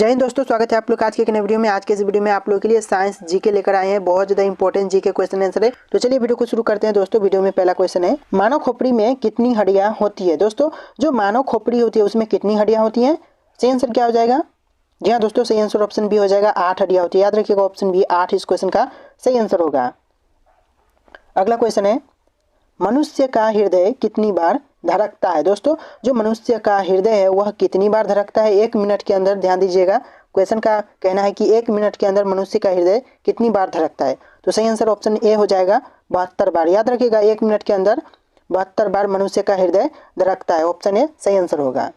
जय हिंद दोस्तों, स्वागत है आप लोग का आज के एक नए वीडियो में। आज के इस वीडियो में आप लोगों के लिए साइंस जीके लेकर आए हैं। बहुत ज्यादा इंपॉर्टेंट जीके क्वेश्चन आंसर है। तो चलिए वीडियो को शुरू करते हैं दोस्तों। वीडियो में पहला क्वेश्चन है, मानव खोपड़ी में कितनी हड्डियां होती है। दोस्तों जो मानव खोपड़ी होती है उसमें कितनी हड्डियां होती हैं। सही आंसर क्या हो जाएगा? जी हाँ दोस्तों, सही आंसर ऑप्शन बी हो जाएगा, 8 हड्डियां होती है। याद रखिएगा ऑप्शन बी 8 इस क्वेश्चन का सही आंसर होगा। अगला क्वेश्चन है, मनुष्य का हृदय कितनी बार धड़कता है। दोस्तों जो मनुष्य का हृदय है वह कितनी बार धड़कता है 1 मिनट के अंदर। ध्यान दीजिएगा, क्वेश्चन का कहना है कि 1 मिनट के अंदर मनुष्य का हृदय कितनी बार धड़कता है। तो सही आंसर ऑप्शन ए हो जाएगा, 72 बार। याद रखिएगा 1 मिनट के अंदर 72 बार मनुष्य का हृदय धड़कता है। ऑप्शन ए सही आंसर होगा।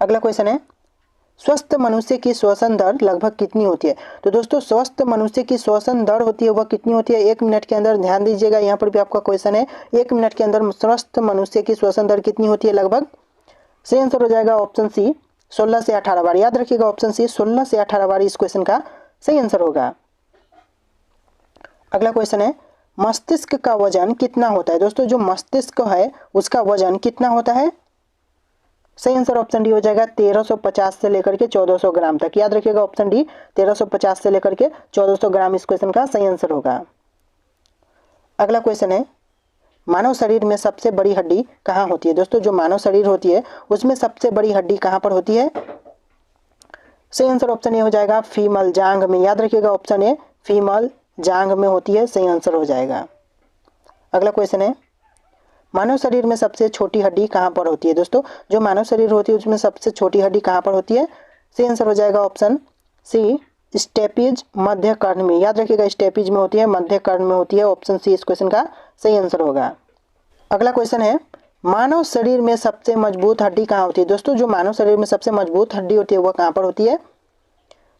अगला क्वेश्चन है, स्वस्थ मनुष्य की श्वसन दर लगभग कितनी होती है। तो दोस्तों स्वस्थ मनुष्य की श्वसन दर होती है वह कितनी होती है 1 मिनट के अंदर। ध्यान दीजिएगा, यहाँ पर भी आपका क्वेश्चन है 1 मिनट के अंदर स्वस्थ मनुष्य की श्वसन दर कितनी होती है लगभग। सही आंसर हो जाएगा ऑप्शन सी 16 से 18 बार। याद रखिएगा ऑप्शन सी 16 से 18 बार इस क्वेश्चन का सही आंसर होगा। अगला क्वेश्चन है, मस्तिष्क का वजन कितना होता है। दोस्तों जो मस्तिष्क है उसका वजन कितना होता है। सही आंसर ऑप्शन डी हो जाएगा 1350 से लेकर के 1400 ग्राम तक। याद रखिएगा ऑप्शन डी 1350 से लेकर के 1400 ग्राम इस क्वेश्चन का सही आंसर होगा। अगला क्वेश्चन है, मानव शरीर में सबसे बड़ी हड्डी कहाँ होती है। दोस्तों जो मानव शरीर होती है उसमें सबसे बड़ी हड्डी कहाँ पर होती है। सही आंसर ऑप्शन ए हो जाएगा फीमल जांघ में। याद रखिएगा ऑप्शन ए फीमल जांघ में होती है। सही आंसर हो जाएगा। अगला क्वेश्चन है, मानव शरीर में सबसे छोटी हड्डी कहाँ पर होती है। दोस्तों जो मानव शरीर होती है उसमें सबसे छोटी हड्डी कहाँ पर होती है। सही आंसर हो जाएगा ऑप्शन सी स्टेपीज मध्य कर्ण में। याद रखिएगा स्टेपीज में होती है, मध्य कर्ण में होती है। ऑप्शन सी इस क्वेश्चन का सही आंसर होगा। अगला क्वेश्चन है, मानव शरीर में सबसे मजबूत हड्डी कहाँ होती है। दोस्तों जो मानव शरीर में सबसे मजबूत हड्डी होती है वह कहाँ पर होती है।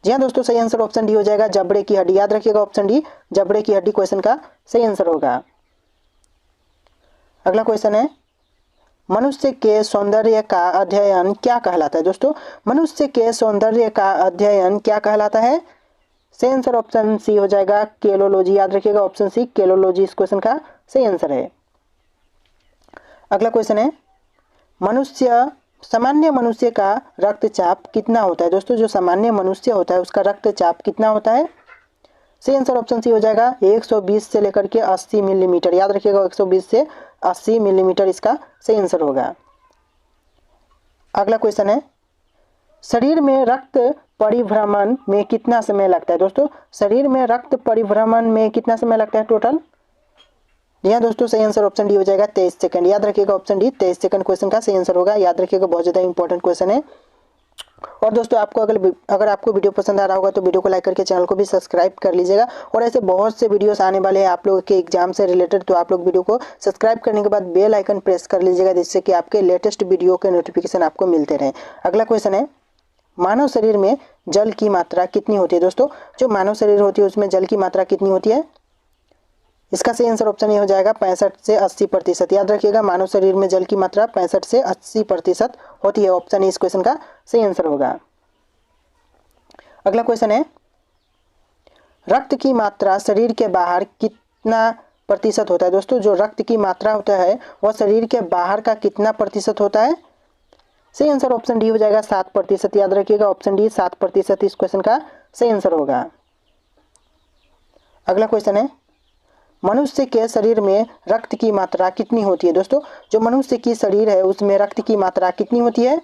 जी हाँ दोस्तों, सही आंसर ऑप्शन डी हो जाएगा जबड़े की हड्डी। याद रखिएगा ऑप्शन डी जबड़े की हड्डी क्वेश्चन का सही आंसर होगा। अगला क्वेश्चन है, मनुष्य के सौंदर्य का अध्ययन क्या कहलाता है। दोस्तों मनुष्य के सौंदर्य का अध्ययन क्या कहलाता है। सही आंसर ऑप्शन सी हो जाएगा केलोलॉजी। याद रखिएगा ऑप्शन सी केलोलॉजी इस क्वेश्चन का सही आंसर है। अगला क्वेश्चन है, सामान्य मनुष्य का रक्तचाप कितना होता है। दोस्तों जो सामान्य मनुष्य होता है उसका रक्तचाप कितना होता है। सही आंसर ऑप्शन सी हो जाएगा 120 से लेकर के 80 मिलीमीटर। याद रखिएगा 120 से 80 मिलीमीटर इसका सही आंसर होगा। अगला क्वेश्चन है, शरीर में रक्त परिभ्रमण में कितना समय लगता है। दोस्तों शरीर में रक्त परिभ्रमण में कितना समय लगता है टोटल। जी हाँ दोस्तों, सही आंसर ऑप्शन डी हो जाएगा 23 सेकंड। याद रखिएगा ऑप्शन डी 23 सेकंड क्वेश्चन का सही आंसर होगा। याद रखिएगा बहुत ज़्यादा इंपॉर्टेंट क्वेश्चन है। और दोस्तों आपको अगर आपको वीडियो पसंद आ रहा होगा तो वीडियो को लाइक करके चैनल को भी सब्सक्राइब कर लीजिएगा। और ऐसे बहुत से वीडियोस आने वाले हैं आप लोगों के एग्जाम से रिलेटेड, तो आप लोग वीडियो को सब्सक्राइब करने के बाद बेल आइकन प्रेस कर लीजिएगा जिससे कि आपके लेटेस्ट वीडियो के नोटिफिकेशन आपको मिलते रहें। अगला क्वेश्चन है, मानव शरीर में जल की मात्रा कितनी होती है। दोस्तों जो मानव शरीर होती है उसमें जल की मात्रा कितनी होती है। इसका सही आंसर ऑप्शन ए हो जाएगा 65 से 80%। याद रखिएगा मानव शरीर में जल की मात्रा 65 से 80% होती है। ऑप्शन ए इस क्वेश्चन का सही आंसर होगा। अगला क्वेश्चन है, रक्त की मात्रा शरीर के बाहर कितना प्रतिशत होता है। दोस्तों जो रक्त की मात्रा होता है वह शरीर के बाहर का कितना प्रतिशत होता है। सही आंसर ऑप्शन डी हो जाएगा 7%। याद रखिएगा ऑप्शन डी 7% इस क्वेश्चन का सही आंसर होगा। अगला क्वेश्चन है, मनुष्य के शरीर में रक्त की मात्रा कितनी होती है। दोस्तों जो मनुष्य की शरीर है उसमें रक्त की मात्रा कितनी होती है।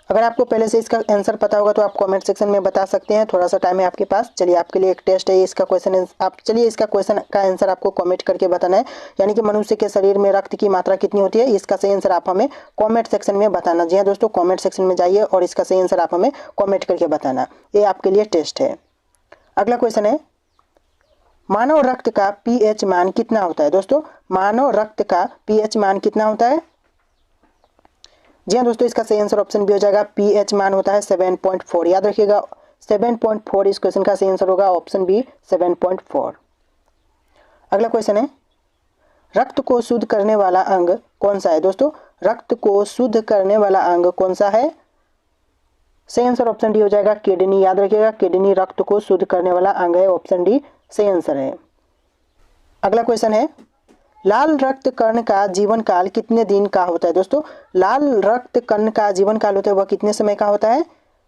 अगर आपको पहले से इसका आंसर पता होगा तो आप कमेंट सेक्शन में बता सकते हैं। थोड़ा सा टाइम है आपके पास। चलिए आपके लिए एक टेस्ट है इसका क्वेश्चन, आप चलिए इसका क्वेश्चन का आंसर आपको कमेंट करके बताना है। यानी कि मनुष्य के शरीर में रक्त की मात्रा कितनी होती है, इसका सही आंसर आप हमें कमेंट सेक्शन में बताना। जी हाँ दोस्तों, कमेंट सेक्शन में जाइए और इसका सही आंसर आप हमें कमेंट करके बताना। ये आपके लिए टेस्ट है। अगला क्वेश्चन है, मानव रक्त का पीएच मान कितना होता है। दोस्तों मानव रक्त का पीएच मान कितना होता है। जी हाँ दोस्तों, इसका सही आंसर ऑप्शन बी हो जाएगा पीएच मान होता है 7.4। याद रखिएगा 7.4 इस क्वेश्चन का सही आंसर होगा। Option B 7.4। अगला क्वेश्चन है, रक्त को शुद्ध करने वाला अंग कौन सा है। दोस्तों रक्त को शुद्ध करने वाला अंग कौन सा है। सही आंसर ऑप्शन डी हो जाएगा किडनी। याद रखिएगा किडनी रक्त को शुद्ध करने वाला अंग है। ऑप्शन डी सही आंसर है। अगला क्वेश्चन है, लाल रक्त कण का जीवन काल कितने दिन का होता है दोस्तों? लाल रक्त कण का जीवन काल होता है वह कितने समय का होता है?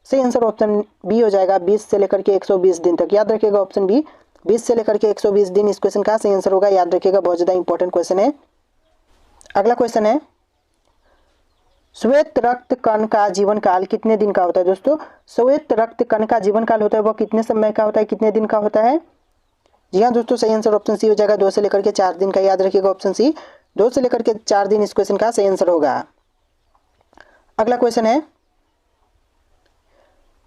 सही आंसर ऑप्शन बी हो जाएगा 20 से लेकर के 120 दिन तक। याद रखिएगा ऑप्शन बी 20 से लेकर के 120 दिन इस क्वेश्चन का सही आंसर होगा। याद रखिएगा, बहुत ज्यादा इंपॉर्टेंट क्वेश्चन है। अगला क्वेश्चन है, श्वेत रक्त कण का जीवन काल कितने दिन का होता है दोस्तों? श्वेत रक्त कण का जीवन काल होता है वह कितने समय का होता है, कितने दिन का होता है? जी हाँ दोस्तों, सही आंसर ऑप्शन सी हो जाएगा 2 से लेकर के 4 दिन का। याद रखिएगा ऑप्शन सी 2 से लेकर के 4 दिन इस क्वेश्चन का सही आंसर होगा। अगला क्वेश्चन है,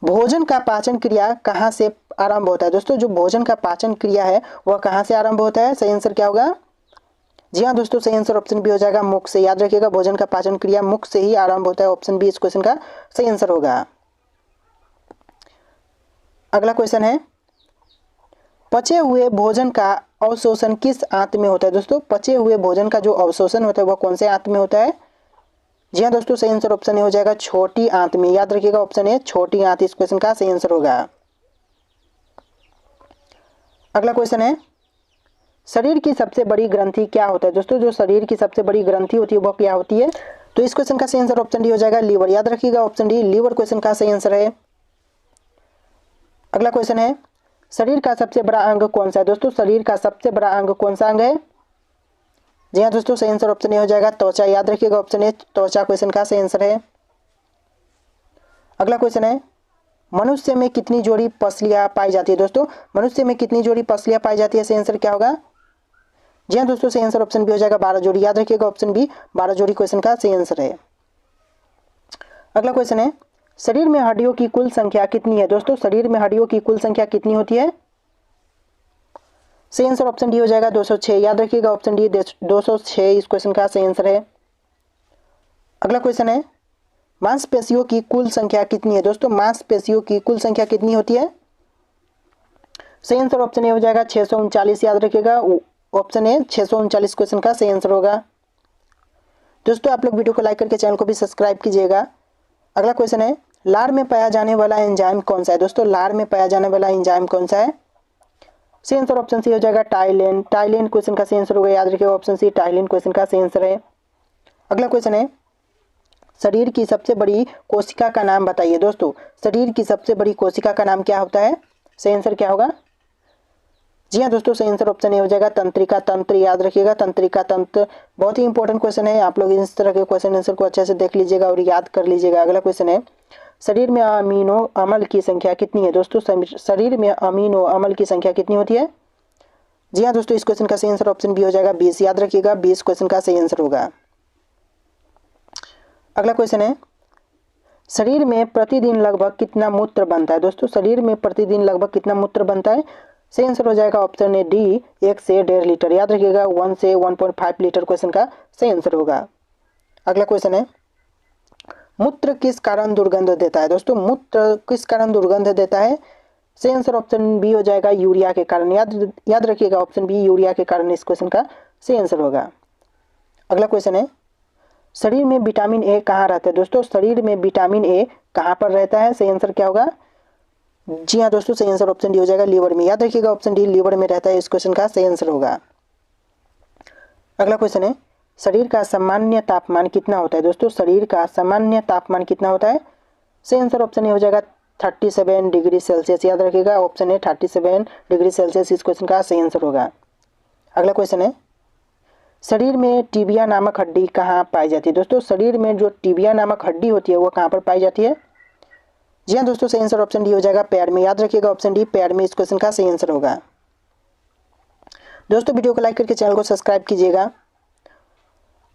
भोजन का पाचन क्रिया कहाँ से आरंभ होता है दोस्तों? जो भोजन का पाचन क्रिया है वह कहाँ से आरंभ होता है? सही आंसर क्या होगा? जी हाँ दोस्तों, सही आंसर ऑप्शन बी हो जाएगा मुख से। याद रखिएगा, भोजन का पाचन क्रिया मुख से ही आरंभ होता है। ऑप्शन बी इस क्वेश्चन का सही आंसर होगा। अगला क्वेश्चन है, पचे हुए भोजन का अवशोषण किस आंत में होता है दोस्तों? पचे हुए भोजन का जो अवशोषण होता है वह कौन से आंत में होता है? जी हाँ दोस्तों, सही आंसर ऑप्शन ए हो जाएगा छोटी आंत में। याद रखिएगा ऑप्शन ए छोटी आंत इस क्वेश्चन का सही आंसर होगा। अगला क्वेश्चन है, शरीर की सबसे बड़ी ग्रंथि क्या होता है दोस्तों? जो शरीर की सबसे बड़ी ग्रंथि होती है वह क्या होती है? तो इस क्वेश्चन का सही आंसर ऑप्शन डी हो जाएगा लीवर। याद रखिएगा ऑप्शन डी लीवर क्वेश्चन का सही आंसर है। अगला क्वेश्चन है, शरीर का सबसे बड़ा अंग कौन सा है दोस्तों? शरीर का सबसे बड़ा अंग कौन सा अंग है? जी हाँ दोस्तों, सही आंसर ऑप्शन ए हो जाएगा त्वचा। याद रखिएगा ऑप्शन ए त्वचा क्वेश्चन का सही आंसर है। अगला क्वेश्चन है, मनुष्य में कितनी जोड़ी पसलियां पाई जाती है दोस्तों? मनुष्य में कितनी जोड़ी पसलियां पाई जाती है? सही आंसर क्या होगा? जी हाँ दोस्तों, सही आंसर ऑप्शन बी हो जाएगा 12 जोड़ी। याद रखिएगा ऑप्शन बी 12 जोड़ी क्वेश्चन का सही आंसर है। अगला क्वेश्चन है, शरीर में हड्डियों की कुल संख्या कितनी है दोस्तों? शरीर में हड्डियों की कुल संख्या कितनी होती है? सही आंसर ऑप्शन डी हो जाएगा 206। याद रखिएगा ऑप्शन डी 206 इस क्वेश्चन का सही आंसर है। अगला क्वेश्चन है, मांसपेशियों की कुल संख्या कितनी है दोस्तों? मांसपेशियों की कुल संख्या कितनी होती है? सही आंसर ऑप्शन ए हो जाएगा 639। याद रखिएगा ऑप्शन ए 639 क्वेश्चन का सही आंसर होगा। दोस्तों आप लोग वीडियो को लाइक करके चैनल को भी सब्सक्राइब कीजिएगा। अगला क्वेश्चन है, लार में पाया जाने वाला एंजाइम कौन सा है दोस्तों? लार में पाया जाने वाला एंजाइम कौन सा है? सही आंसर ऑप्शन सी हो जाएगा टाइलिन। टाइलिन क्वेश्चन का सही आंसर होगा। याद रखिएगा ऑप्शन सी टाइलिन क्वेश्चन का सही आंसर है। अगला क्वेश्चन है, शरीर की सबसे बड़ी कोशिका का नाम बताइए दोस्तों। शरीर की सबसे बड़ी कोशिका का नाम क्या होता है? सही आंसर क्या होगा? जी हाँ दोस्तों, सही आंसर ऑप्शन ए हो जाएगा तंत्रिका तंत्र। याद रखिएगा तंत्रिका तंत्र बहुत ही इंपॉर्टेंट क्वेश्चन है। आप लोग इस तरह के क्वेश्चन आंसर को अच्छे से देख लीजिएगा और याद कर लीजिएगा। अगला क्वेश्चन है, शरीर में अमीनो अम्ल की संख्या कितनी है दोस्तों? शरीर में अमीनो अम्ल की संख्या कितनी होती है? जी हाँ दोस्तों, इस क्वेश्चन का सही आंसर ऑप्शन बी हो जाएगा 20। याद रखिएगा 20 क्वेश्चन का सही आंसर होगा। अगला क्वेश्चन है, शरीर में प्रतिदिन लगभग कितना मूत्र बनता है दोस्तों? शरीर में प्रतिदिन लगभग कितना मूत्र बनता है? सही आंसर हो जाएगा ऑप्शन ए डी 1 से 1.5 लीटर। याद रखिएगा 1 से 1.5 लीटर क्वेश्चन का सही आंसर होगा। अगला क्वेश्चन है, मूत्र किस कारण दुर्गंध देता है दोस्तों? मूत्र किस कारण दुर्गंध देता है? सही आंसर ऑप्शन बी हो जाएगा यूरिया के कारण। याद रखिएगा ऑप्शन बी यूरिया के कारण इस क्वेश्चन का सही आंसर होगा। अगला क्वेश्चन है, शरीर में विटामिन ए कहाँ रहता है दोस्तों? शरीर में विटामिन ए कहाँ पर रहता है? सही आंसर क्या होगा? जी हाँ दोस्तों, सही आंसर ऑप्शन डी हो जाएगा लीवर में। याद रखिएगा ऑप्शन डी लीवर में रहता है इस क्वेश्चन का सही आंसर होगा। अगला क्वेश्चन है, शरीर का सामान्य तापमान कितना होता है दोस्तों? शरीर का सामान्य तापमान कितना होता है? सही आंसर ऑप्शन ए हो जाएगा 37 डिग्री सेल्सियस। याद रखिएगा ऑप्शन ए 37 डिग्री सेल्सियस इस क्वेश्चन का सही आंसर होगा। अगला क्वेश्चन है, शरीर में टिबिया नामक हड्डी कहाँ पाई जाती है दोस्तों? शरीर में जो टिबिया नामक हड्डी होती है वो कहाँ पर पाई जाती है? जी हाँ दोस्तों, सही आंसर ऑप्शन डी हो जाएगा पैर में। याद रखिएगा ऑप्शन डी पैर में इस क्वेश्चन का सही आंसर होगा। दोस्तों वीडियो को लाइक करके चैनल को सब्सक्राइब कीजिएगा।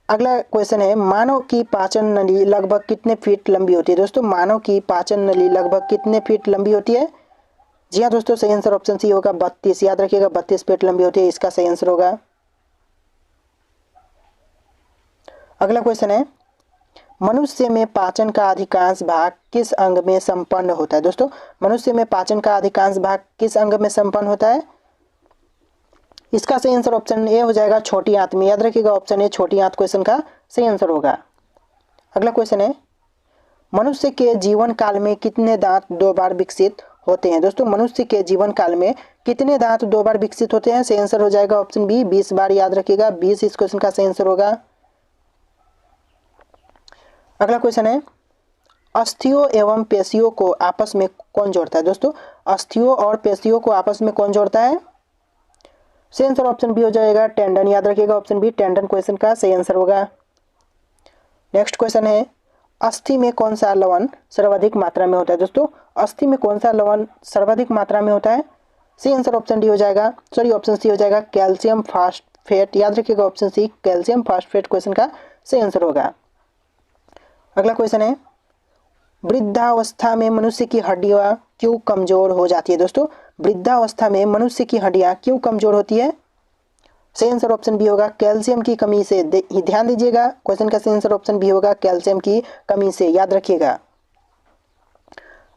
अगला क्वेश्चन है, मानव की पाचन नली लगभग कितने फीट लंबी होती है दोस्तों? मानव की पाचन नली लगभग कितने फीट लंबी होती है? जी हाँ दोस्तों, सही आंसर ऑप्शन सी होगा 32। याद रखिएगा 32 फीट लंबी होती है, इसका सही आंसर होगा। अगला क्वेश्चन है, मनुष्य में पाचन का अधिकांश भाग किस अंग में संपन्न होता है दोस्तों? मनुष्य में पाचन का अधिकांश भाग किस अंग में संपन्न होता है? इसका सही आंसर ऑप्शन ए हो जाएगा छोटी आंत में। याद रखिएगा ऑप्शन ए छोटी आंत क्वेश्चन का सही आंसर होगा। अगला क्वेश्चन है, मनुष्य के जीवन काल में कितने दांत 2 बार विकसित होते हैं दोस्तों? मनुष्य के जीवन काल में कितने दांत 2 बार विकसित होते हैं? सही आंसर हो जाएगा ऑप्शन बी 20 बार। याद रखिएगा 20 इस क्वेश्चन का सही आंसर होगा। अगला क्वेश्चन है, अस्थियों एवं पेशियों को आपस में कौन जोड़ता है? दोस्तों अस्थियों और पेशियों को आपस में कौन जोड़ता है? सही आंसर ऑप्शन बी हो जाएगा टेंडन। याद रखिएगा ऑप्शन बी टेंडन क्वेश्चन का सही आंसर होगा। नेक्स्ट क्वेश्चन है, अस्थि में कौन सा लवण सर्वाधिक मात्रा में होता है? दोस्तों अस्थि में कौन सा लवण सर्वाधिक मात्रा में होता है? सही आंसर ऑप्शन डी हो जाएगा, सॉरी ऑप्शन सी हो जाएगा कैल्शियम फास्फेट। याद रखिएगा option C calcium phosphate question का सही आंसर होगा। अगला क्वेश्चन है, वृद्धावस्था में मनुष्य की हड्डियां क्यों कमजोर हो जाती है? दोस्तों वृद्धावस्था में मनुष्य की हड्डियां क्यों कमजोर होती है? सही आंसर ऑप्शन बी होगा कैल्शियम की कमी से। ध्यान दीजिएगा क्वेश्चन का सही आंसर ऑप्शन बी होगा कैल्शियम की कमी से। याद रखिएगा।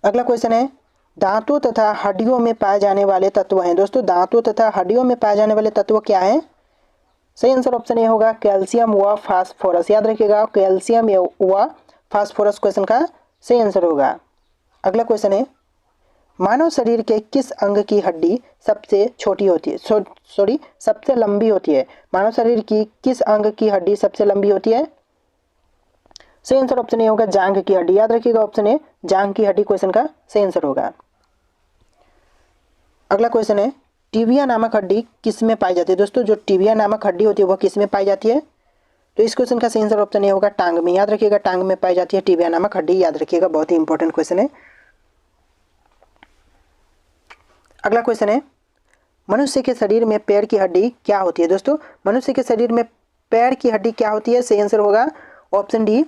अगला क्वेश्चन है, दांतों तथा हड्डियों में पाए जाने वाले तत्व हैं। दोस्तों दांतों तथा हड्डियों में पाए जाने वाले तत्व क्या हैं? सही आंसर ऑप्शन ए होगा कैल्शियम व फास्फोरस। याद रखिएगा कैल्शियम व फास्फोरस क्वेश्चन का सही आंसर होगा। अगला क्वेश्चन है, मानव शरीर के किस अंग की हड्डी सबसे छोटी होती है? सॉरी सबसे लंबी होती है? मानव शरीर की किस अंग की हड्डी सबसे लंबी होती है? सही आंसर ऑप्शन ए होगा जांघ की हड्डी। याद रखिएगा ऑप्शन ए जांघ की हड्डी क्वेश्चन का सही आंसर होगा। अगला क्वेश्चन है, टिबिया नामक हड्डी किस में पाई जाती है? दोस्तों जो टिबिया नामक हड्डी होती है वह किस में पाई जाती है? तो इस क्वेश्चन का सही आंसर ऑप्शन ए होगा टांग में। याद रखिएगा टांग में पाई जाती है टिबिया नामक हड्डी। याद रखिएगा बहुत ही इंपॉर्टेंट क्वेश्चन है। अगला क्वेश्चन है, मनुष्य के शरीर में पैर की हड्डी क्या होती है? दोस्तों मनुष्य के शरीर में पैर की हड्डी क्या होती है? सही आंसर होगा ऑप्शन डी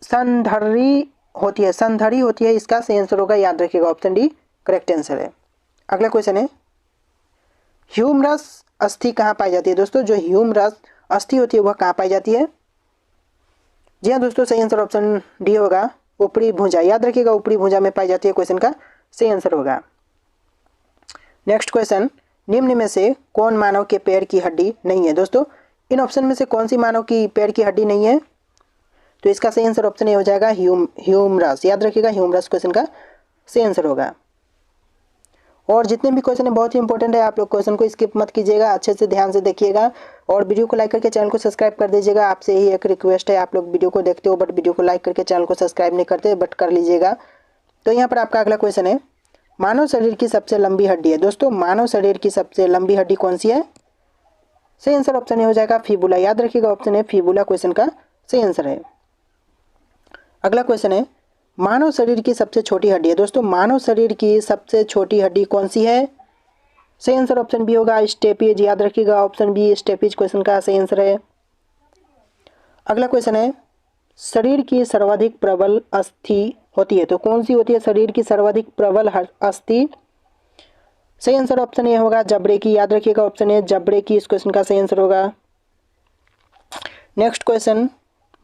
संधरी होती है। संधरी होती है इसका सही आंसर होगा। याद रखिएगा ऑप्शन डी करेक्ट आंसर है। अगला क्वेश्चन है, ह्यूमरस अस्थि कहाँ पाई जाती है? दोस्तों जो ह्यूमरस अस्थि होती है वह कहाँ पाई जाती है? जी हाँ दोस्तों सही आंसर ऑप्शन डी होगा ऊपरी भुजा। याद रखिएगा ऊपरी भुजा में पाई जाती है क्वेश्चन का सही आंसर होगा। नेक्स्ट क्वेश्चन, निम्न में से कौन मानव के पैर की हड्डी नहीं है? दोस्तों इन ऑप्शन में से कौन सी मानव की पैर की हड्डी नहीं है? तो इसका सही आंसर ऑप्शन ए हो जाएगा ह्यूमरस। याद रखिएगा ह्यूमरस क्वेश्चन का सही आंसर होगा। और जितने भी क्वेश्चन है बहुत ही इंपॉर्टेंट है, आप लोग क्वेश्चन को स्किप मत कीजिएगा, अच्छे से ध्यान से देखिएगा और वीडियो को लाइक करके चैनल को सब्सक्राइब कर दीजिएगा। आपसे ही एक रिक्वेस्ट है, आप लोग वीडियो को देखते हो बट वीडियो को लाइक करके चैनल को सब्सक्राइब नहीं करते, बट कर लीजिएगा। तो यहाँ पर आपका अगला क्वेश्चन है, मानव शरीर की सबसे लंबी हड्डी है। दोस्तों मानव शरीर की सबसे लंबी हड्डी कौन सी है? सही आंसर ऑप्शन ए हो जाएगा फिबुला। याद रखिएगा ऑप्शन ए फिबुला क्वेश्चन का सही आंसर है। अगला क्वेश्चन है, मानव शरीर की सबसे छोटी हड्डी है। दोस्तों मानव शरीर की सबसे छोटी हड्डी कौन सी है? सही आंसर ऑप्शन बी होगा स्टेपीज। याद रखिएगा ऑप्शन बी स्टेपीज क्वेश्चन का सही आंसर है। अगला क्वेश्चन है, शरीर की सर्वाधिक प्रबल अस्थि होती है तो कौन सी होती है शरीर की सर्वाधिक प्रबल अस्थि? सही आंसर ऑप्शन ए होगा जबड़े की। याद रखिएगा ऑप्शन ए जबड़े की इस क्वेश्चन का सही आंसर होगा। नेक्स्ट क्वेश्चन,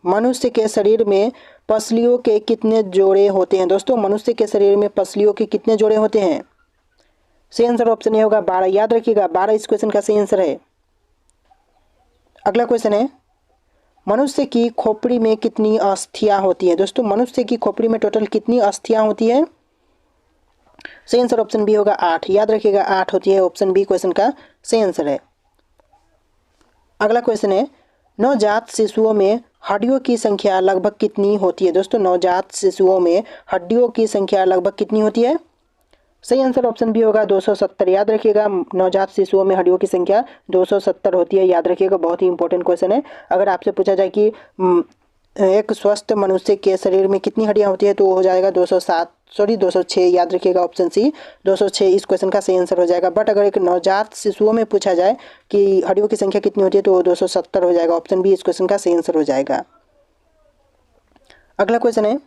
मनुष्य के शरीर में पसलियों के कितने जोड़े होते हैं? दोस्तों मनुष्य के शरीर में पसलियों के कितने जोड़े होते हैं? सही आंसर ऑप्शन ए होगा 12। याद रखिएगा 12 इस क्वेश्चन का सही आंसर है। अगला क्वेश्चन है, मनुष्य की खोपड़ी में कितनी अस्थियां होती है? दोस्तों मनुष्य की खोपड़ी में टोटल कितनी अस्थियां होती है? सही आंसर ऑप्शन बी होगा 8। याद रखिएगा 8 होती है ऑप्शन बी क्वेश्चन का सही आंसर है। अगला क्वेश्चन है, नवजात शिशुओं में हड्डियों की संख्या लगभग कितनी होती है? दोस्तों नवजात शिशुओं में हड्डियों की संख्या लगभग कितनी होती है? सही आंसर ऑप्शन बी होगा 270। याद रखिएगा नवजात शिशुओं में हड्डियों की संख्या 270 होती है। याद रखिएगा बहुत ही इंपॉर्टेंट क्वेश्चन है। अगर आपसे पूछा जाए कि एक स्वस्थ मनुष्य के शरीर में कितनी हड्डियां होती है तो हो जाएगा 206। याद रखिएगा ऑप्शन सी 206 इस क्वेश्चन का सही आंसर हो जाएगा। बट अगर एक नवजात शिशुओं में पूछा जाए कि हड्डियों की संख्या कितनी होती है तो 270 हो जाएगा। ऑप्शन बी इस क्वेश्चन का सही आंसर हो जाएगा। अगला क्वेश्चन है,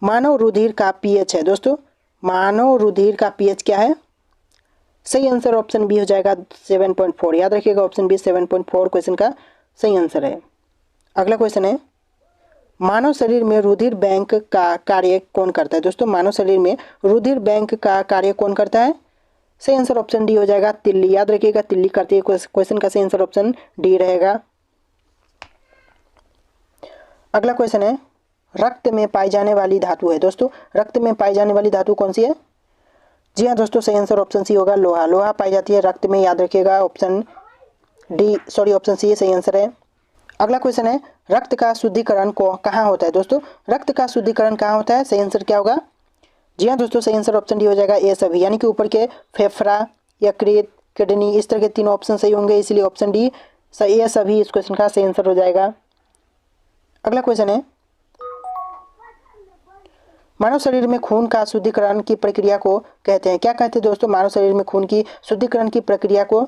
मानव रुधिर का पीएच है। दोस्तों मानव रुधिर का पीएच क्या है? सही आंसर ऑप्शन बी हो जाएगा 7.4। याद रखिएगा ऑप्शन बी 7.4 क्वेश्चन का सही आंसर है। अगला क्वेश्चन है, मानव शरीर में रुधिर बैंक का कार्य कौन करता है? दोस्तों मानव शरीर में रुधिर बैंक का कार्य कौन करता है? सही आंसर ऑप्शन डी हो जाएगा तिल्ली। याद रखिएगा तिल्ली करती है। क्वेश्चन का सही आंसर ऑप्शन डी रहेगा। अगला क्वेश्चन है, रक्त में पाई जाने वाली धातु है। दोस्तों रक्त में पाई जाने वाली धातु कौन सी है? जी हाँ दोस्तों, सही आंसर ऑप्शन सी होगा लोहा। लोहा पाई जाती है रक्त में, याद रखिएगा। ऑप्शन सी सही आंसर है। अगला क्वेश्चन है, रक्त का शुद्धिकरण को कहाँ होता है दोस्तों? रक्त का शुद्धिकरण कहाँ होता है? सही आंसर क्या होगा? जी हाँ दोस्तों, सही आंसर ऑप्शन डी हो जाएगा ए सभी, यानी कि ऊपर के फेफड़ा, यकृत, किडनी, इस तरह के तीनों ऑप्शन सही होंगे, इसलिए ऑप्शन डी सही है सभी इस क्वेश्चन का सही आंसर हो जाएगा। अगला क्वेश्चन है, मानव शरीर में खून का शुद्धिकरण की प्रक्रिया को कहते हैं, क्या कहते हैं दोस्तों? मानव शरीर में खून की शुद्धिकरण की प्रक्रिया को।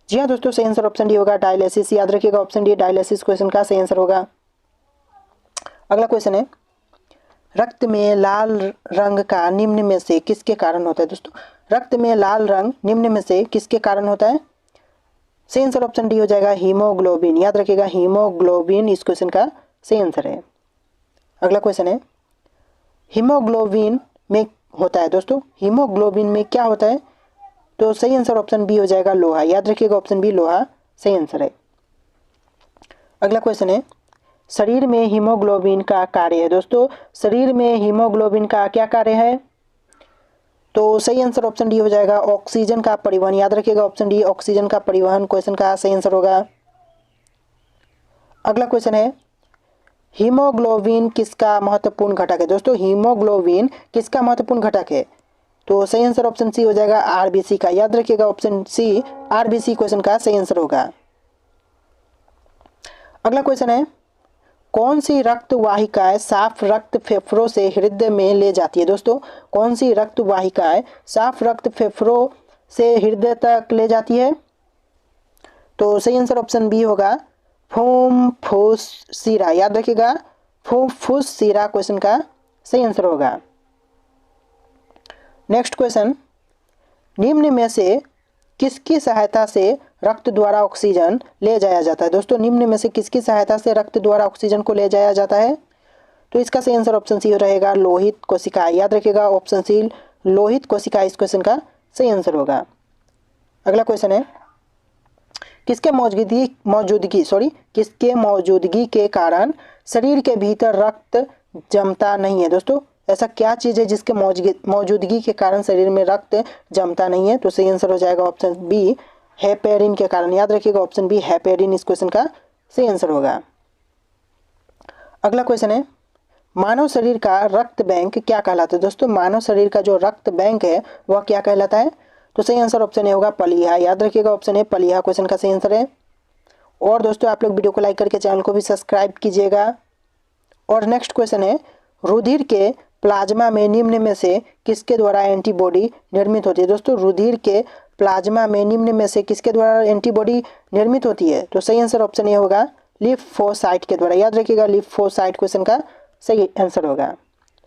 जी हाँ दोस्तों, सही आंसर ऑप्शन डी होगा डायलिसिस, याद रखिएगा ऑप्शन डी डायलिसिस क्वेश्चन का सही आंसर होगा। अगला क्वेश्चन है, रक्त में लाल रंग का निम्न में से किसके कारण होता है दोस्तों? रक्त में लाल रंग निम्न में से किसके कारण होता है? सही आंसर ऑप्शन डी हो जाएगा हीमोग्लोबिन, याद रखिएगा हीमोग्लोबिन इस क्वेश्चन का सही आंसर है। अगला क्वेश्चन है, हीमोग्लोबिन में होता है दोस्तों, हीमोग्लोबिन में क्या होता है? तो सही आंसर ऑप्शन बी हो जाएगा लोहा, याद रखिएगा ऑप्शन बी लोहा सही आंसर है। अगला क्वेश्चन है, शरीर में हीमोग्लोबिन का कार्य है दोस्तों, शरीर में हीमोग्लोबिन का क्या कार्य है? तो सही आंसर ऑप्शन डी हो जाएगा ऑक्सीजन का परिवहन, याद रखिएगा ऑप्शन डी ऑक्सीजन का परिवहन क्वेश्चन का सही आंसर होगा। अगला क्वेश्चन है, हीमोग्लोबिन किसका महत्वपूर्ण घटक है दोस्तों? हीमोग्लोबिन किसका महत्वपूर्ण घटक है? तो सही आंसर ऑप्शन सी हो जाएगा आरबीसी का, याद रखिएगा ऑप्शन सी आरबीसी क्वेश्चन का सही आंसर होगा। अगला क्वेश्चन है, कौन सी रक्त वाहिकाएं साफ रक्त फेफड़ों से हृदय में ले जाती है दोस्तों? कौन सी रक्त वाहिकाएं साफ रक्त फेफड़ों से हृदय तक ले जाती है? तो सही आंसर ऑप्शन बी होगा फुफ्फुस शिरा, याद रखिएगा फुफ्फुस शिरा क्वेश्चन का सही आंसर होगा। नेक्स्ट क्वेश्चन, निम्न में से किसकी सहायता से रक्त द्वारा ऑक्सीजन ले जाया जाता है दोस्तों? निम्न में से किसकी सहायता से रक्त द्वारा ऑक्सीजन को ले जाया जाता है? तो इसका सही आंसर ऑप्शन सी रहेगा लोहित कोशिका, याद रखिएगा ऑप्शन सी लोहित कोशिका इस क्वेश्चन का सही आंसर होगा। अगला क्वेश्चन है, किसके मौजूदगी के कारण शरीर के भीतर रक्त जमता नहीं है दोस्तों? ऐसा क्या चीज़ है जिसके मौजूदगी के कारण शरीर में रक्त जमता नहीं है? तो सही आंसर हो जाएगा ऑप्शन बी हेपेरिन के कारण, याद रखिएगा ऑप्शन बी हेपेरिन इस क्वेश्चन का सही आंसर होगा। अगला क्वेश्चन है, मानव शरीर का रक्त बैंक क्या कहलाता है दोस्तों? मानव शरीर का जो रक्त बैंक है वह क्या कहलाता है? तो सही आंसर ऑप्शन ए होगा पलीहा, याद रखिएगा ऑप्शन ए पलीहा क्वेश्चन का सही आंसर है। और दोस्तों आप लोग वीडियो को लाइक करके चैनल को भी सब्सक्राइब कीजिएगा। और नेक्स्ट क्वेश्चन है, रुधिर के प्लाज्मा में निम्न में से किसके द्वारा एंटीबॉडी निर्मित होती है दोस्तों? रुधिर के प्लाज्मा में निम्न में से किसके द्वारा एंटीबॉडी निर्मित होती है? तो सही आंसर ऑप्शन ए होगा लिम्फोसाइट के द्वारा, याद रखिएगा लिम्फोसाइट क्वेश्चन का सही आंसर होगा।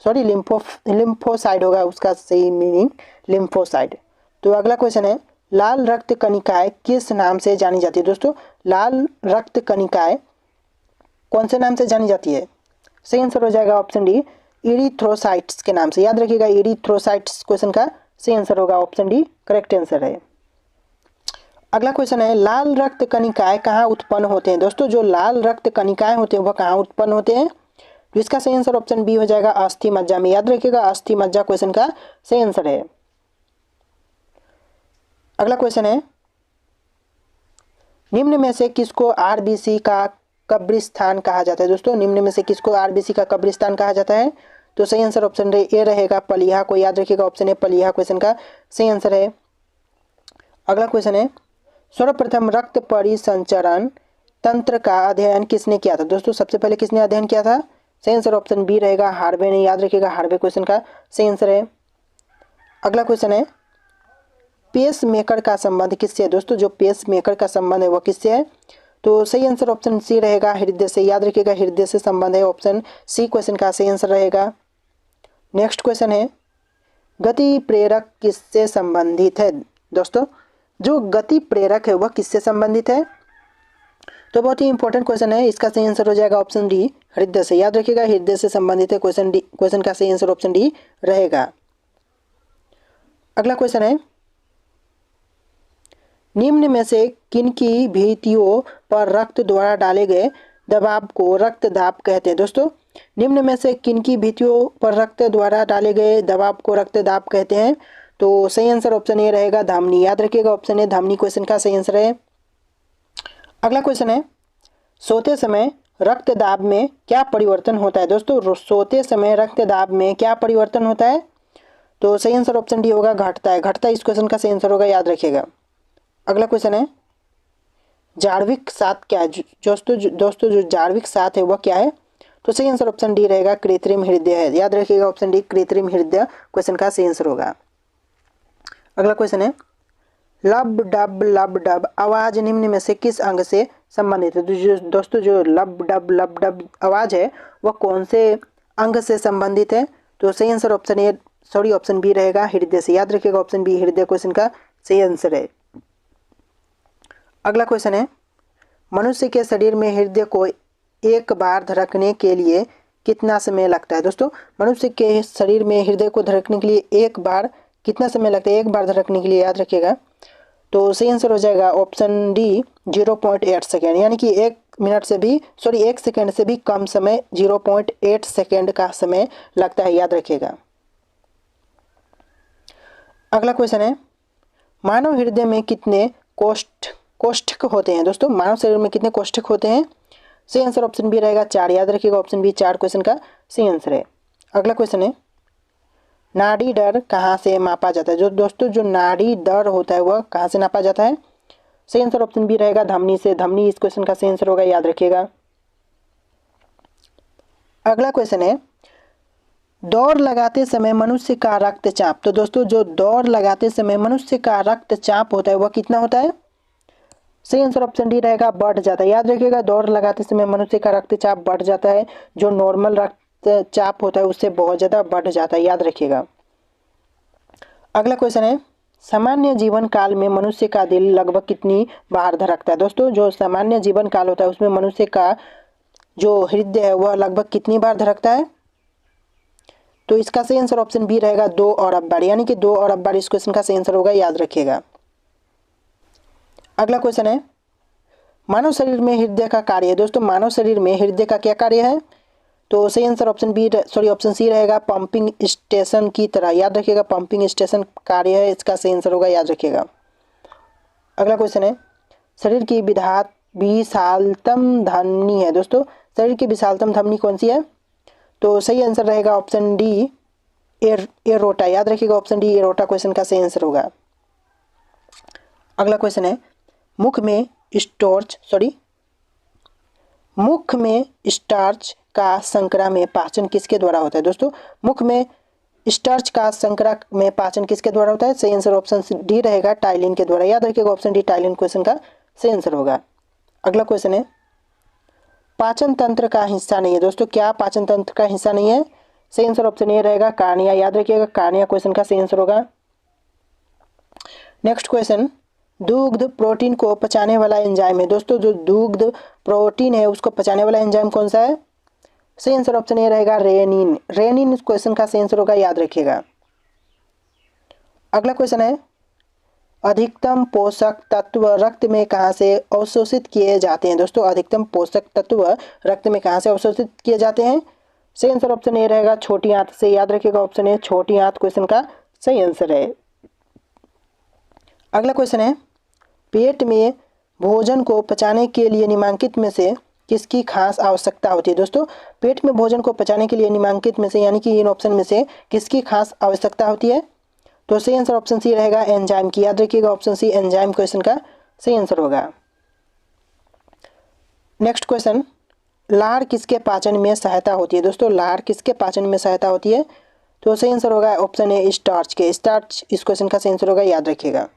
सॉरी लिम्फोसाइट होगा उसका सही मीनिंग लिम्फोसाइट। तो अगला क्वेश्चन है, लाल रक्त कणिकाएं किस नाम से जानी जाती है दोस्तों? लाल रक्त कणिकाएं कौन से नाम से जानी जाती है? सही आंसर हो जाएगा ऑप्शन डी इरिथ्रोसाइट्स के नाम से, याद रखिएगा इरिथ्रोसाइट्स क्वेश्चन का सही आंसर होगा ऑप्शन डी करेक्ट आंसर है। अगला क्वेश्चन है, लाल रक्त कणिकाएं कहाँ उत्पन्न होते हैं दोस्तों? जो लाल रक्त कणिकाएं होते हैं वह कहाँ उत्पन्न होते हैं? तो इसका सही आंसर ऑप्शन बी हो जाएगा अस्थि मज्जा में, याद रखिएगा अस्थि मज्जा क्वेश्चन का सही आंसर है। अगला क्वेश्चन है, निम्न में से किसको आरबीसी का कब्रिस्तान कहा जाता है दोस्तों? निम्न में से किसको आरबीसी का कब्रिस्तान कहा जाता है? तो सही आंसर ऑप्शन ए रहेगा पलीहा को, याद रखिएगा ऑप्शन ए पलीहा क्वेश्चन का सही आंसर है। अगला क्वेश्चन है, सर्वप्रथम रक्त परिसंचरण तंत्र का अध्ययन किसने किया था दोस्तों? सबसे पहले किसने अध्ययन किया था? सही आंसर ऑप्शन बी रहेगा हार्वे ने, याद रखिएगा हार्वे क्वेश्चन का सही आंसर है। अगला क्वेश्चन है, पेस मेकर का संबंध किससे है दोस्तों? जो पेस मेकर का संबंध है वह किससे है? तो सही आंसर ऑप्शन सी रहेगा हृदय से, याद रखिएगा हृदय से संबंध है, ऑप्शन सी क्वेश्चन का सही आंसर रहेगा। नेक्स्ट क्वेश्चन है, गति प्रेरक किससे संबंधित है दोस्तों? जो गति प्रेरक है वह किससे संबंधित है? तो बहुत ही इंपॉर्टेंट क्वेश्चन है, इसका सही आंसर हो जाएगा ऑप्शन डी हृदय से, याद रखिएगा हृदय से संबंधित है क्वेश्चन का सही आंसर ऑप्शन डी रहेगा। अगला क्वेश्चन है, निम्न में से किनकी भित्तियों पर रक्त द्वारा डाले गए दबाव को रक्तदाब कहते हैं दोस्तों? निम्न में से किनकी भित्तियों पर रक्त द्वारा डाले गए दबाव को रक्तदाब कहते हैं? तो सही आंसर ऑप्शन ए रहेगा धमनी। याद रखिएगा ऑप्शन ए धमनी क्वेश्चन का सही आंसर है। अगला क्वेश्चन है सोते समय रक्तदाब में क्या परिवर्तन होता है। दोस्तों सोते समय रक्तदाब में क्या परिवर्तन होता है, तो सही आंसर ऑप्शन डी होगा घटता है। घटता इस क्वेश्चन का सही आंसर होगा, याद रखिएगा। अगला क्वेश्चन है जार्विक सात क्या है। दोस्तों जो जार्विक सात है वह क्या है, तो सही आंसर ऑप्शन डी रहेगा कृत्रिम हृदय है। याद रखिएगा ऑप्शन डी कृत्रिम हृदय क्वेश्चन का सही आंसर होगा। अगला क्वेश्चन है लब डब आवाज निम्न में से किस अंग से संबंधित है। तो दोस्तों जो लब डब आवाज है वह कौन से अंग से संबंधित है, तो सही आंसर ऑप्शन बी रहेगा हृदय से। याद रखिएगा ऑप्शन बी हृदय क्वेश्चन का सही आंसर है। अगला क्वेश्चन है मनुष्य के शरीर में हृदय को एक बार धड़कने के लिए कितना समय लगता है। दोस्तों मनुष्य के शरीर में हृदय को धड़कने के लिए एक बार कितना समय लगता है, एक बार धड़कने के लिए, याद रखिएगा। तो सही आंसर हो जाएगा ऑप्शन डी 0.8 सेकेंड, यानी कि 1 सेकेंड से भी कम समय 0.8 सेकेंड का समय लगता है, याद रखिएगा। अगला क्वेश्चन है मानव हृदय में कितने कोष्ठक होते हैं। दोस्तों मानव शरीर में कितने कोष्ठक होते हैं, सही आंसर ऑप्शन बी रहेगा 4। याद रखिएगा ऑप्शन बी 4 क्वेश्चन का सही आंसर है। अगला क्वेश्चन है नाड़ी दर कहाँ से मापा जाता है। जो दोस्तों जो नाड़ी दर होता है वह कहाँ से नापा जाता है, सही आंसर ऑप्शन बी रहेगा धमनी से। धमनी इस क्वेश्चन का सही आंसर होगा, याद रखिएगा। अगला क्वेश्चन है दौड़ लगाते समय मनुष्य का रक्तचाप। तो दोस्तों जो दौड़ लगाते समय मनुष्य का रक्तचाप होता है वह कितना होता है, सही आंसर ऑप्शन डी रहेगा बढ़ जाता है। याद रखिएगा दौड़ लगाते समय मनुष्य का रक्तचाप बढ़ जाता है, जो नॉर्मल रक्तचाप होता है उससे बहुत ज़्यादा बढ़ जाता है, याद रखिएगा। अगला क्वेश्चन है सामान्य जीवन काल में मनुष्य का दिल लगभग कितनी बार धड़कता है। दोस्तों जो सामान्य जीवन काल होता है उसमें मनुष्य का जो हृदय है वह लगभग कितनी बार धड़कता है, तो इसका सही आंसर ऑप्शन बी रहेगा 2 अरब बार, यानी कि 2 अरब बार इस क्वेश्चन का सही आंसर होगा, याद रखिएगा। अगला क्वेश्चन है मानव शरीर में हृदय का कार्य है। दोस्तों मानव शरीर में हृदय का क्या कार्य है, तो सही आंसर ऑप्शन सी रहेगा पंपिंग स्टेशन की तरह। याद रखिएगा पंपिंग स्टेशन कार्य है, इसका सही आंसर होगा, याद रखिएगा। अगला क्वेश्चन है शरीर की विशालतम धमनी है। दोस्तों शरीर की विशालतम धमनी कौन सी है, तो सही आंसर रहेगा ऑप्शन डी एरोटा। याद रखिएगा ऑप्शन डी एरोटा क्वेश्चन का सही आंसर होगा। अगला क्वेश्चन है मुख में स्टार्च का संकरा में पाचन किसके द्वारा होता है। दोस्तों मुख में स्टार्च का संकरा में पाचन किसके द्वारा होता है, सही आंसर ऑप्शन डी रहेगा टाइलिन के द्वारा। याद रखिएगा ऑप्शन डी टाइलिन क्वेश्चन का सही आंसर होगा। अगला क्वेश्चन है पाचन तंत्र का हिस्सा नहीं है। दोस्तों क्या पाचन तंत्र का हिस्सा नहीं है, सही आंसर ऑप्शन ए रहेगा कार्निया। याद रखिएगा कार्निया क्वेश्चन का सही आंसर होगा। नेक्स्ट क्वेश्चन दुग्ध प्रोटीन को पचाने वाला एंजाइम है। दोस्तों जो दुग्ध प्रोटीन है उसको पचाने वाला एंजाइम कौन सा है, सही आंसर ऑप्शन ए रहेगा रेनिन। रेनिन इस क्वेश्चन का सही आंसर होगा, याद रखिएगा। अगला क्वेश्चन है अधिकतम पोषक तत्व रक्त में कहाँ से अवशोषित किए जाते हैं। दोस्तों अधिकतम पोषक तत्व रक्त में कहाँ से अवशोषित किए जाते हैं, सही आंसर ऑप्शन ए रहेगा छोटी आंत से। याद रखिएगा ऑप्शन ए छोटी आंत क्वेश्चन का सही आंसर है। अगला क्वेश्चन है पेट में भोजन को पचाने के लिए निम्नलिखित में से किसकी खास आवश्यकता होती है। दोस्तों पेट में भोजन को पचाने के लिए निम्नलिखित में से यानी कि इन ऑप्शन में से किसकी खास आवश्यकता होती है, तो सही आंसर ऑप्शन सी रहेगा एंजाइम की। याद रखिएगा ऑप्शन सी एंजाइम क्वेश्चन का सही आंसर होगा। नेक्स्ट क्वेश्चन लार किसके पाचन में सहायता होती है। दोस्तों लार किसके पाचन में सहायता होती है, तो सही आंसर होगा ऑप्शन ए स्टार्च के। स्टार्च इस क्वेश्चन का सही आंसर होगा, याद रखिएगा।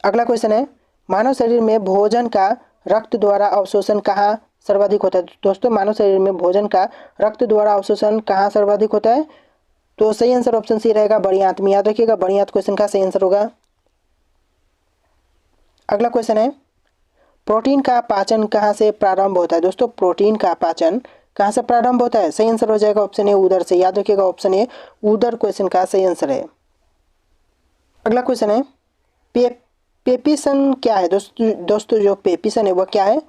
अगला क्वेश्चन है मानव शरीर में भोजन का रक्त द्वारा अवशोषण कहाँ सर्वाधिक होता है। दोस्तों मानव शरीर में भोजन का रक्त द्वारा अवशोषण कहाँ सर्वाधिक होता है, तो सही आंसर ऑप्शन सी रहेगा बड़ी आंत में। याद रखिएगा बड़ी आंत क्वेश्चन का सही आंसर होगा। अगला क्वेश्चन है प्रोटीन का पाचन कहाँ से प्रारंभ होता है। दोस्तों प्रोटीन का पाचन कहाँ से प्रारंभ होता है, सही आंसर हो जाएगा ऑप्शन ए उदर से। याद रखिएगा ऑप्शन ए उदर क्वेश्चन का सही आंसर है। अगला क्वेश्चन है पेपिसन क्या है। दोस्तों जो पेपिसन है वह क्या है,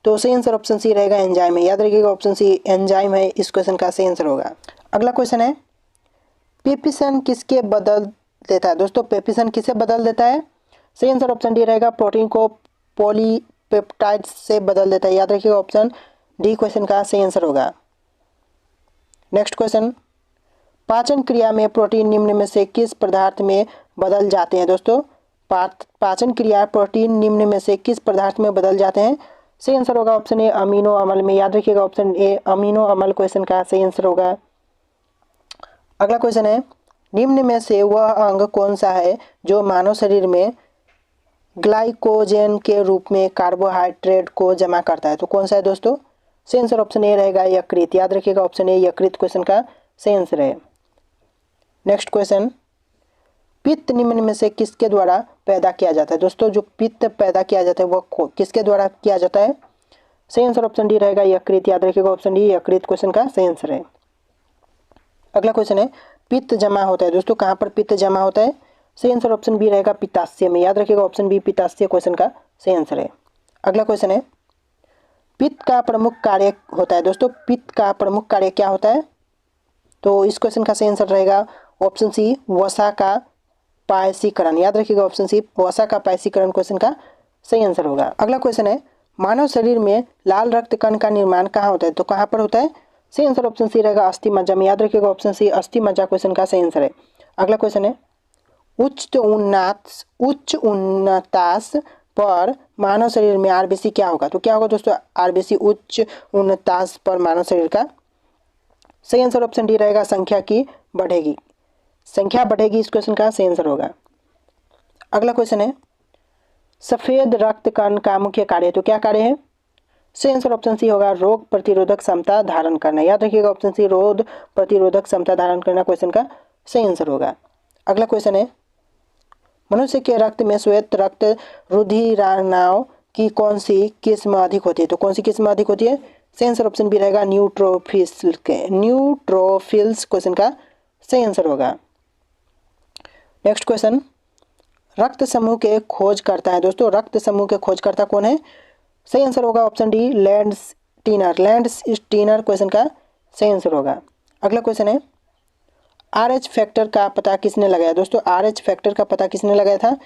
तो सही आंसर ऑप्शन सी रहेगा एंजाइम है। याद रखिएगा ऑप्शन सी एंजाइम है इस क्वेश्चन का सही आंसर होगा। अगला क्वेश्चन है पेप्सिन किसके बदल देता है दोस्तों? पेप्सिन किसे बदल देता है? सही आंसर ऑप्शन डी रहेगा, प्रोटीन को पॉलीपेप्टाइड से बदल देता है। याद रखिएगा, ऑप्शन डी क्वेश्चन का सही आंसर होगा। नेक्स्ट क्वेश्चन, पाचन क्रिया में प्रोटीन निम्न में से किस पदार्थ में बदल जाते हैं दोस्तों? पाचन क्रिया प्रोटीन निम्न में से किस पदार्थ में बदल जाते हैं? सही आंसर होगा ऑप्शन ए, अमीनो अम्ल में। याद रखिएगा, ऑप्शन ए अमीनो अम्ल क्वेश्चन का सही आंसर होगा। अगला क्वेश्चन है, निम्न में से वह अंग कौन सा है जो मानव शरीर में ग्लाइकोजन के रूप में कार्बोहाइड्रेट को जमा करता है? तो कौन सा है दोस्तों? सही आंसर ऑप्शन ए रहेगा, यकृत। याद रखिएगा, ऑप्शन ए यकृत क्वेश्चन का सही आंसर है। नेक्स्ट क्वेश्चन, पित्त निम्न में से किसके द्वारा पैदा किया जाता है? दोस्तों जो पित्त पैदा किया जाता है वो किसके द्वारा किया जाता है? सही आंसर ऑप्शन डी रहेगा, यकृत। याद रखिएगा, ऑप्शन डी यकृत क्वेश्चन का सही आंसर है। अगला क्वेश्चन है, पित्त जमा होता है दोस्तों, कहाँ पर पित्त जमा होता है? सही आंसर ऑप्शन बी रहेगा, पित्ताशय में। याद रखिएगा, ऑप्शन बी पित्ताशय क्वेश्चन का सही आंसर है। अगला क्वेश्चन है, पित्त का प्रमुख कार्य होता है दोस्तों, पित्त का प्रमुख कार्य क्या होता है? तो इस क्वेश्चन का सही आंसर रहेगा ऑप्शन सी, वसा का पायसीकरण। याद रखिएगा, ऑप्शन सी वसा का पायसीकरण क्वेश्चन का सही आंसर होगा। अगला क्वेश्चन है, मानव शरीर में लाल रक्त कण का निर्माण कहाँ होता है? तो कहाँ पर होता है? सही आंसर ऑप्शन सी रहेगा, अस्थि मज्जा में। याद रखिएगा, ऑप्शन सी अस्थि मज्जा क्वेश्चन का सही आंसर है। अगला क्वेश्चन है, उच्च उन्नतास पर मानव शरीर में आरबीसी क्या होगा? तो क्या होगा दोस्तों? आरबीसी उच्च उन्नतास पर मानव शरीर का सही आंसर ऑप्शन डी रहेगा, संख्या की बढ़ेगी, संख्या बढ़ेगी इस क्वेश्चन का सही आंसर होगा। अगला क्वेश्चन है, सफेद रक्त कण का मुख्य कार्य, तो क्या कार्य है? सही आंसर ऑप्शन सी होगा, रोग प्रतिरोधक क्षमता धारण करना। याद रखिएगा, ऑप्शन सी रोग प्रतिरोधक क्षमता धारण करना क्वेश्चन का सही आंसर होगा। अगला क्वेश्चन है, मनुष्य के रक्त में श्वेत रक्त रुधिराणु की कौन सी किस्म अधिक होती है? तो कौन सी किस्म अधिक होती है? सही आंसर ऑप्शन बी रहेगा, न्यूट्रोफिल्स क्वेश्चन का सही आंसर होगा। नेक्स्ट क्वेश्चन, रक्त समूह के खोज करता है दोस्तों, रक्त समूह के खोजकर्ता कौन है? सही आंसर होगा ऑप्शन डी, लैंडस्टीनर क्वेश्चन का सही आंसर होगा। अगला क्वेश्चन है, RH फैक्टर का पता किसने लगाया? दोस्तों RH फैक्टर का पता किसने लगाया था?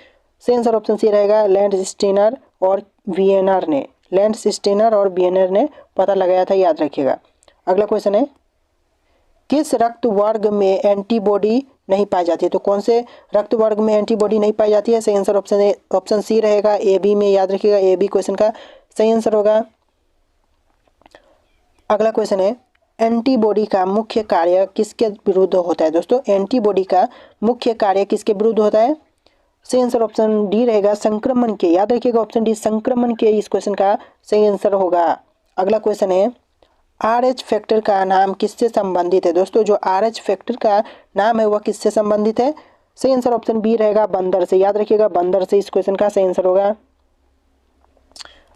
सही आंसर ऑप्शन सी रहेगा, लैंडस्टीनर और वियनर ने, लैंडस्टीनर और वियनर ने पता लगाया था। याद रखिएगा। अगला क्वेश्चन है, किस रक्त वर्ग में एंटीबॉडी नहीं पाई जाती है? तो कौन से रक्त वर्ग में एंटीबॉडी नहीं पाई जाती है? सही आंसर ऑप्शन सी रहेगा, AB में। याद रखिएगा, AB क्वेश्चन का सही आंसर होगा। अगला क्वेश्चन है, एंटीबॉडी का मुख्य कार्य किसके विरुद्ध होता है? दोस्तों एंटीबॉडी का मुख्य कार्य किसके विरुद्ध होता है? सही आंसर ऑप्शन डी रहेगा, संक्रमण के। याद रखिएगा, ऑप्शन डी संक्रमण के इस क्वेश्चन का सही आंसर होगा। अगला क्वेश्चन है, RH फैक्टर का नाम किससे संबंधित है? दोस्तों जो RH फैक्टर का नाम है वह किससे संबंधित है? सही आंसर ऑप्शन बी रहेगा, बंदर से। याद रखिएगा, बंदर से इस क्वेश्चन का सही आंसर होगा।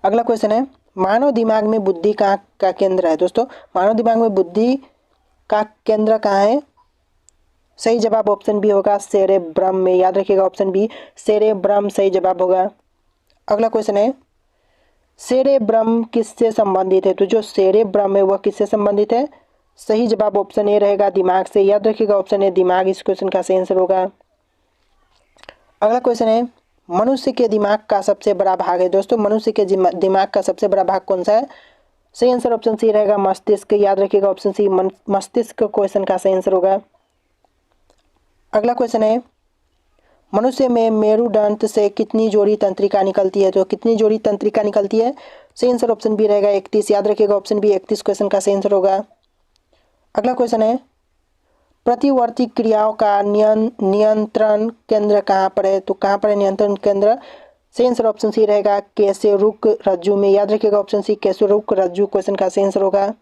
अगला क्वेश्चन है, मानव दिमाग में बुद्धि का केंद्र है? दोस्तों मानव दिमाग में बुद्धि का केंद्र कहाँ है? सही जवाब ऑप्शन बी होगा, सेरेब्रम में। याद रखिएगा, ऑप्शन बी सेरेब्रम सही जवाब होगा। अगला क्वेश्चन है, सेरेब्रम किससे संबंधित है? तो जो सेरेब्रम है वह किससे संबंधित है? सही जवाब ऑप्शन ए रहेगा, दिमाग से। याद रखिएगा, ऑप्शन ए दिमाग इस क्वेश्चन का सही आंसर होगा। अगला क्वेश्चन है, मनुष्य के दिमाग का सबसे बड़ा भाग है? दोस्तों मनुष्य के दिमाग का सबसे बड़ा भाग कौन सा है? सही आंसर ऑप्शन सी रहेगा, मस्तिष्क। याद रखिएगा, ऑप्शन सी मस्तिष्क क्वेश्चन का सही आंसर होगा। अगला क्वेश्चन है, मनुष्य में मेरुदंड से कितनी जोड़ी तंत्रिका निकलती है? तो कितनी जोड़ी तंत्रिका निकलती है? सही आंसर ऑप्शन बी रहेगा, 31। याद रखिएगा, ऑप्शन बी 31 क्वेश्चन का सही आंसर होगा। अगला क्वेश्चन है, प्रतिवर्ती क्रियाओं का नियंत्रण केंद्र कहाँ पर है? तो कहाँ पर है नियंत्रण केंद्र? सही आंसर ऑप्शन सी रहेगा, केशरुक रज्जु में। याद रखिएगा, ऑप्शन सी केशरुक रज्जु क्वेश्चन का सही आंसर होगा।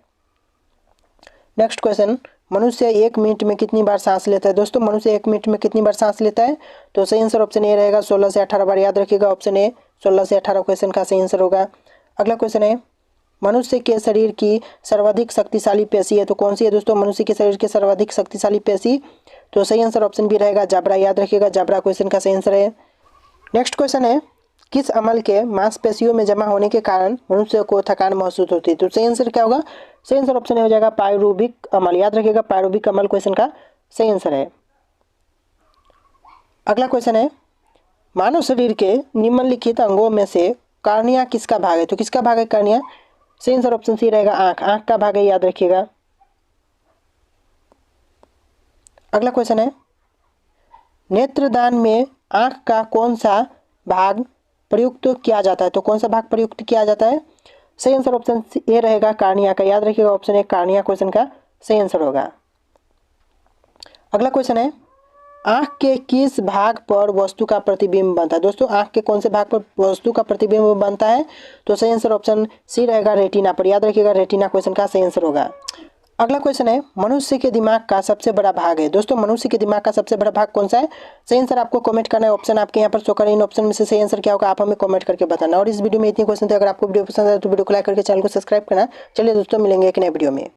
नेक्स्ट क्वेश्चन, मनुष्य 1 मिनट में कितनी बार सांस लेता है? दोस्तों मनुष्य 1 मिनट में कितनी बार सांस लेता है? तो सही आंसर ऑप्शन ए रहेगा, 16 से 18 बार। याद रखिएगा, ऑप्शन ए 16 से 18 क्वेश्चन का सही आंसर होगा। अगला क्वेश्चन है, मनुष्य के शरीर की सर्वाधिक शक्तिशाली पेशी है? तो कौन सी है दोस्तों मनुष्य के शरीर की सर्वाधिक शक्तिशाली पेशी? तो सही आंसर ऑप्शन बी रहेगा, जबड़ा। याद रखिएगा, जबड़ा क्वेश्चन का सही आंसर है। नेक्स्ट क्वेश्चन है, किस अम्ल के मांसपेशियों में जमा होने के कारण मनुष्य को थकान महसूस होती है? तो सही आंसर क्या होगा? सही आंसर ऑप्शन हो जाएगा, पायरुविक अम्ल। याद रखिएगा, पायरुविक अम्ल क्वेश्चन का सही आंसर है। अगला क्वेश्चन है मानव शरीर के निम्नलिखित अंगों में से कार्निया किसका भाग है? तो किसका भाग है कार्निया? सही आंसर ऑप्शन सी रहेगा आंख। आंख का भाग है, याद रखिएगा। अगला क्वेश्चन है नेत्रदान में आंख का कौन सा भाग प्रयुक्त किया जाता है? तो कौन सा भाग प्रयुक्त किया जाता है? सही आंसर ऑप्शन ए रहेगा कार्निया का। याद रखिएगा ऑप्शन ए कार्निया क्वेश्चन का सही आंसर होगा। अगला क्वेश्चन है आंख के किस भाग पर वस्तु का प्रतिबिंब बनता है? दोस्तों आंख के कौन से भाग पर वस्तु का प्रतिबिंब बनता है? तो सही आंसर ऑप्शन सी रहेगा रेटिना पर। याद रखिएगा रेटिना क्वेश्चन का सही आंसर होगा। अगला क्वेश्चन है मनुष्य के दिमाग का सबसे बड़ा भाग है। दोस्तों मनुष्य के दिमाग का सबसे बड़ा भाग कौन सा है? सही आंसर आपको कमेंट करना है। ऑप्शन आपके यहाँ पर शो करें, इन ऑप्शन में से सही आंसर क्या होगा आप हमें कमेंट करके बताना। और इस वीडियो में इतनी क्वेश्चन थे। अगर आपको वीडियो पसंद आए तो वीडियो को लाइक करके चैनल को सब्सक्राइब करना। चलिए दोस्तों मिलेंगे एक नए वीडियो में।